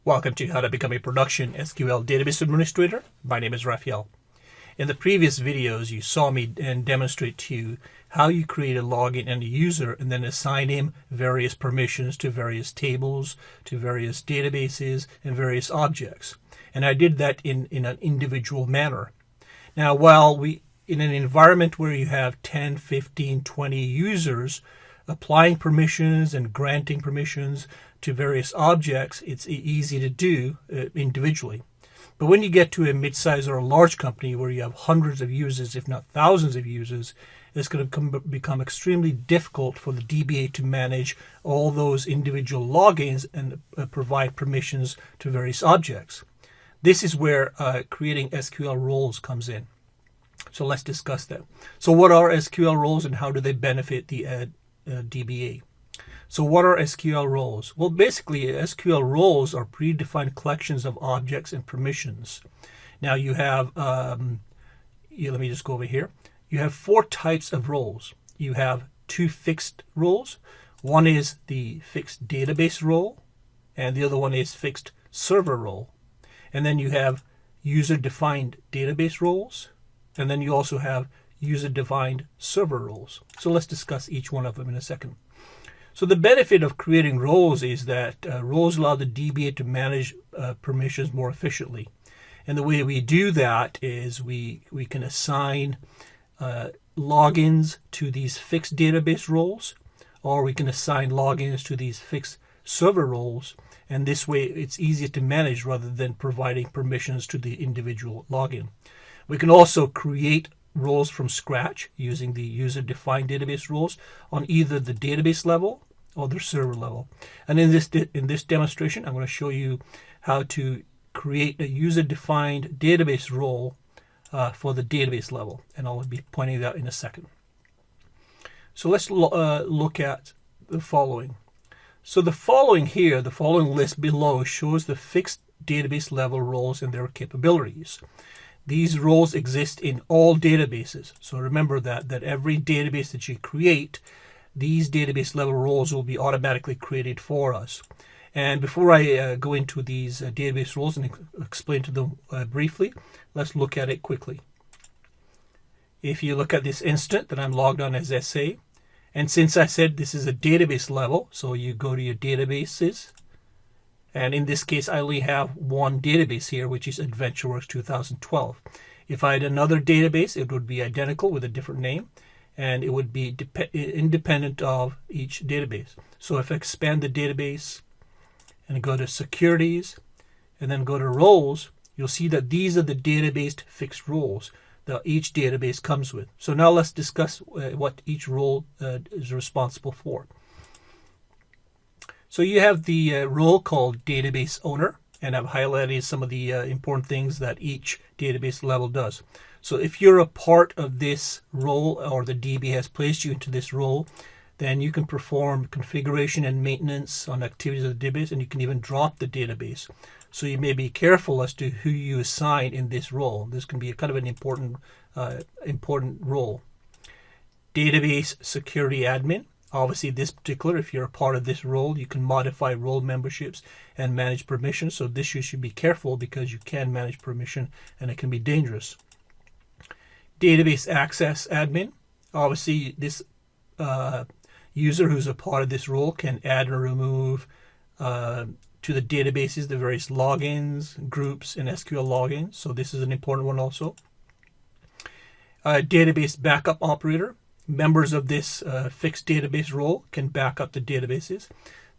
Welcome to How to Become a Production SQL Database Administrator. My name is Raphael. In the previous videos, you saw me demonstrate to you how you create a login and a user and then assign him various permissions to various tables, to various databases, and various objects. And I did that in an individual manner. Now, while in an environment where you have 10, 15, 20 users, applying permissions and granting permissions to various objects, it's easy to do individually. But when you get to a mid-size or a large company where you have hundreds of users, if not thousands of users, it's going to become extremely difficult for the DBA to manage all those individual logins and provide permissions to various objects. This is where creating SQL roles comes in. So let's discuss that. So what are SQL roles and how do they benefit the DBA? So what are SQL roles? Well, basically, SQL roles are predefined collections of objects and permissions. Now you have, let me just go over here. You have four types of roles. You have two fixed roles. One is the fixed database role, and the other one is fixed server role. And then you have user-defined database roles, and then you also have user-defined server roles. So let's discuss each one of them in a second. So the benefit of creating roles is that roles allow the DBA to manage permissions more efficiently. And the way we do that is we can assign logins to these fixed database roles, or we can assign logins to these fixed server roles. And this way it's easier to manage rather than providing permissions to the individual login. We can also create roles from scratch using the user-defined database roles on either the database level or the server level. And in this demonstration, I'm going to show you how to create a user-defined database role for the database level, and I'll be pointing that out in a second. So let's look at the following. So the following list below shows the fixed database level roles and their capabilities. These roles exist in all databases. So remember that every database that you create, these database level roles will be automatically created for us. And before I go into these database roles and explain to them briefly, let's look at it quickly. If you look at this instant that I'm logged on as SA, and since I said this is a database level, so you go to your databases, and in this case, I only have one database here, which is AdventureWorks 2012. If I had another database, it would be identical with a different name, and it would be independent of each database. So if I expand the database and go to Securities, and then go to Roles, you'll see that these are the database fixed roles that each database comes with. So now let's discuss what each role is responsible for. So you have the role called Database Owner, and I've highlighted some of the important things that each database level does. So if you're a part of this role, or the DB has placed you into this role, then you can perform configuration and maintenance on activities of the database, and you can even drop the database. So you may be careful as to who you assign in this role. This can be a kind of an important role. Database Security Admin. Obviously, this particular, if you're a part of this role, you can modify role memberships and manage permissions. So this you should be careful because you can manage permission and it can be dangerous. Database Access Admin. Obviously, this user who's a part of this role can add or remove to the databases the various logins, groups, and SQL logins. So this is an important one also. Database Backup Operator. Members of this fixed database role can back up the databases.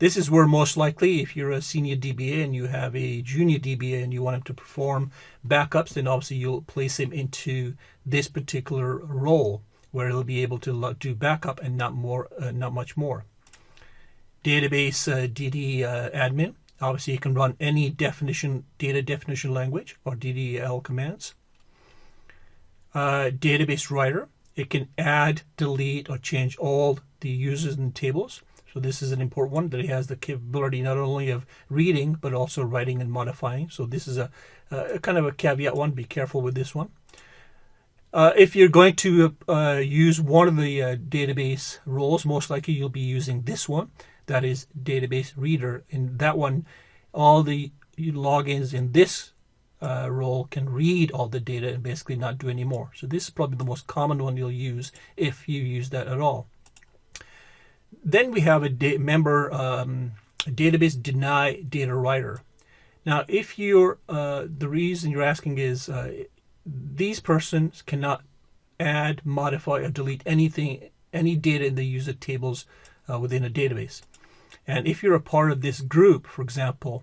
This is where most likely, if you're a senior DBA and you have a junior DBA and you want him to perform backups, then obviously you'll place him into this particular role where he'll be able to do backup and not much more. Database DD Admin. Obviously, you can run any data definition language or DDL commands. Database Writer. It can add, delete, or change all the users in the tables. So this is an important one, that it has the capability not only of reading, but also writing and modifying. So this is a kind of a caveat one. Be careful with this one. If you're going to use one of the database roles, most likely you'll be using this one. That is Database Reader. In that one, all the logins in this role can read all the data and basically not do any more. So this is probably the most common one you'll use if you use that at all. Then we have a database deny data writer. Now, if you're the reason you're asking is these persons cannot add, modify, or delete any data in the user tables within a database. And if you're a part of this group, for example,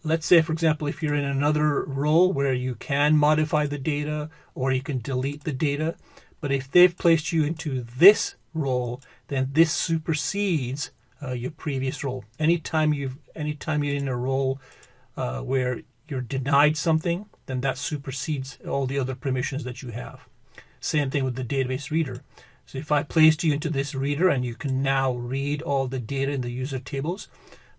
let's say, for example, if you're in another role where you can modify the data or you can delete the data, but if they've placed you into this role, then this supersedes your previous role. Anytime you're in a role where you're denied something, then that supersedes all the other permissions that you have. Same thing with the database reader. So if I placed you into this reader and you can now read all the data in the user tables,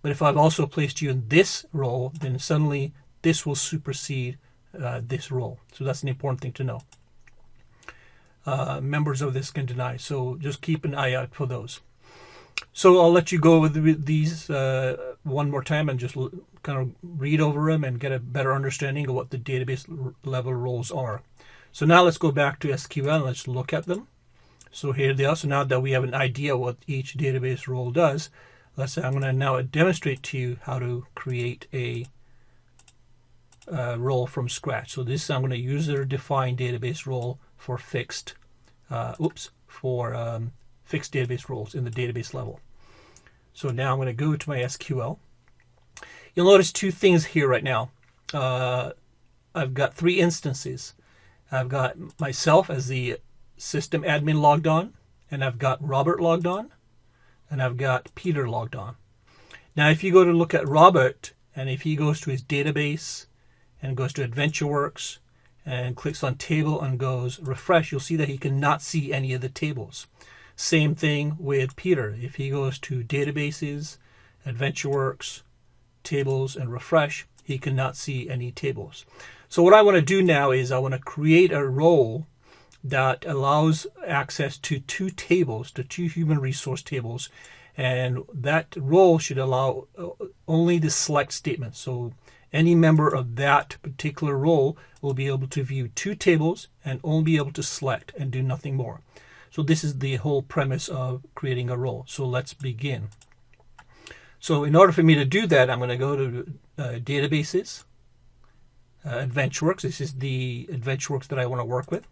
but if I've also placed you in this role, then suddenly this will supersede this role. So that's an important thing to know. Members of this can deny, so just keep an eye out for those. So I'll let you go with these one more time and just kind of read over them and get a better understanding of what the database level roles are. So now let's go back to SQL and let's look at them. So here they are. So now that we have an idea what each database role does, I'm going to now demonstrate to you how to create a role from scratch. So this I'm going to user-defined database role for fixed database roles in the database level. So now I'm going to go to my SQL. You'll notice two things here right now. I've got three instances. I've got myself as the system admin logged on, and I've got Robert logged on, and I've got Peter logged on. Now if you go to look at Robert, and if he goes to his database and goes to AdventureWorks and clicks on table and goes refresh, you'll see that he cannot see any of the tables. Same thing with Peter. If he goes to databases, AdventureWorks, tables, and refresh, he cannot see any tables. So what I want to do now is I want to create a role that allows access to two tables, to two human resource tables, and that role should allow only the select statement. So any member of that particular role will be able to view two tables and only be able to select and do nothing more. So this is the whole premise of creating a role. So let's begin. So in order for me to do that, I'm going to go to databases, AdventureWorks. This is the AdventureWorks that I want to work with.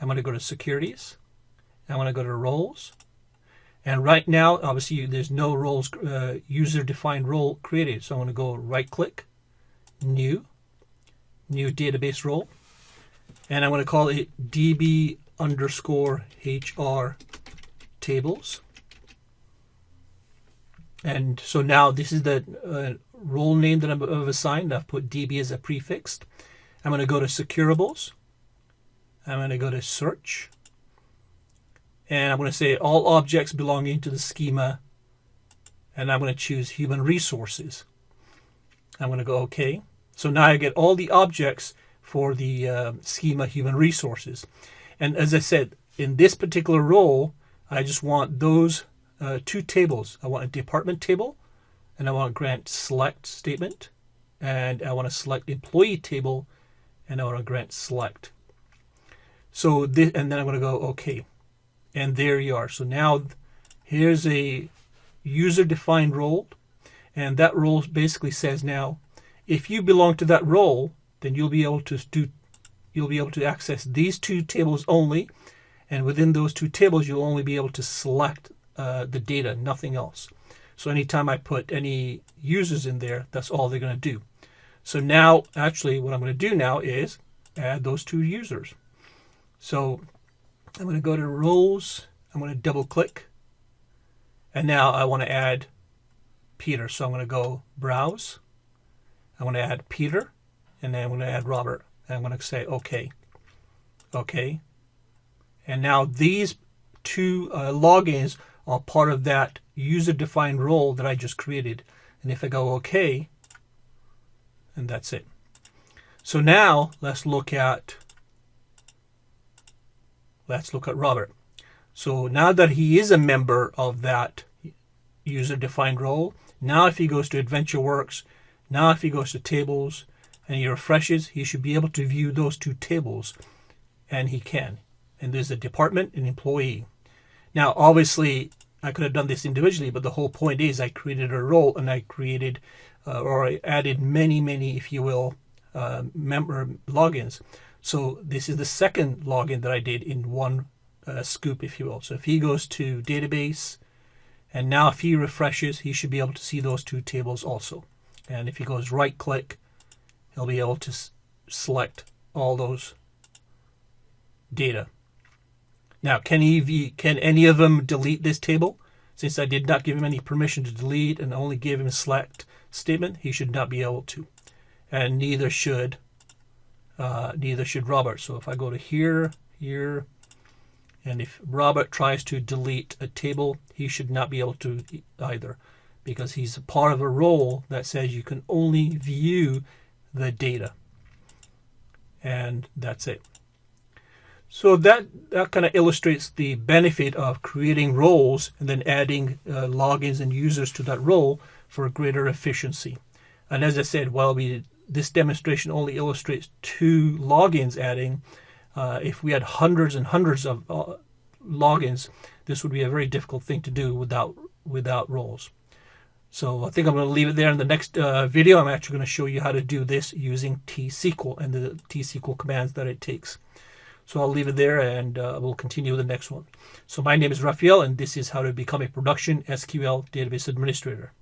I'm going to go to securities. I'm going to go to roles. And right now, obviously, there's no roles, user-defined role created. So I'm going to go right-click, new database role. And I'm going to call it DB_HR tables. And so now this is the role name that I've assigned. I've put DB as a prefix. I'm going to go to securables. I'm going to go to search. And I'm going to say all objects belonging to the schema. And I'm going to choose human resources. I'm going to go OK. So now I get all the objects for the schema human resources. And as I said, in this particular role, I just want those two tables. I want a department table, and I want to grant select statement, and I want to select employee table, and I want to grant select. So this, and then I'm going to go OK. And there you are. So now here's a user-defined role, and that role basically says now, if you belong to that role, then you'll be able to access these two tables only, and within those two tables, you'll only be able to select the data, nothing else. So anytime I put any users in there, that's all they're going to do. So now, actually, what I'm going to do now is add those two users. So I'm going to go to roles. I'm going to double click. And now I want to add Peter. So I'm going to go browse. I want to add Peter. And then I'm going to add Robert. And I'm going to say OK. OK. And now these two logins are part of that user-defined role that I just created. And if I go OK, and that's it. So now let's look at Robert. So now that he is a member of that user-defined role, now if he goes to AdventureWorks, Now if he goes to tables and he refreshes, he should be able to view those two tables, and he can. And there's a department and employee. Now obviously I could have done this individually, but the whole point is I created a role, and I created or I added many, if you will, member logins. So this is the second login that I did in one scoop, if you will. So if he goes to database, and now if he refreshes, he should be able to see those two tables also. And if he goes right click, he'll be able to select all those data. Now, can any of them delete this table? Since I did not give him any permission to delete and only gave him a select statement, he should not be able to. And neither should Robert. So if I go to here, and if Robert tries to delete a table, he should not be able to either, because he's a part of a role that says you can only view the data. And that's it. So that kind of illustrates the benefit of creating roles and then adding logins and users to that role for greater efficiency. And as I said, while this demonstration only illustrates 2 logins adding, if we had hundreds and hundreds of logins, this would be a very difficult thing to do without roles. So I think I'm going to leave it there. In the next video, I'm actually going to show you how to do this using T-SQL and the T-SQL commands that it takes. So I'll leave it there, and we'll continue with the next one. So my name is Raphael, and this is how to become a production SQL database administrator.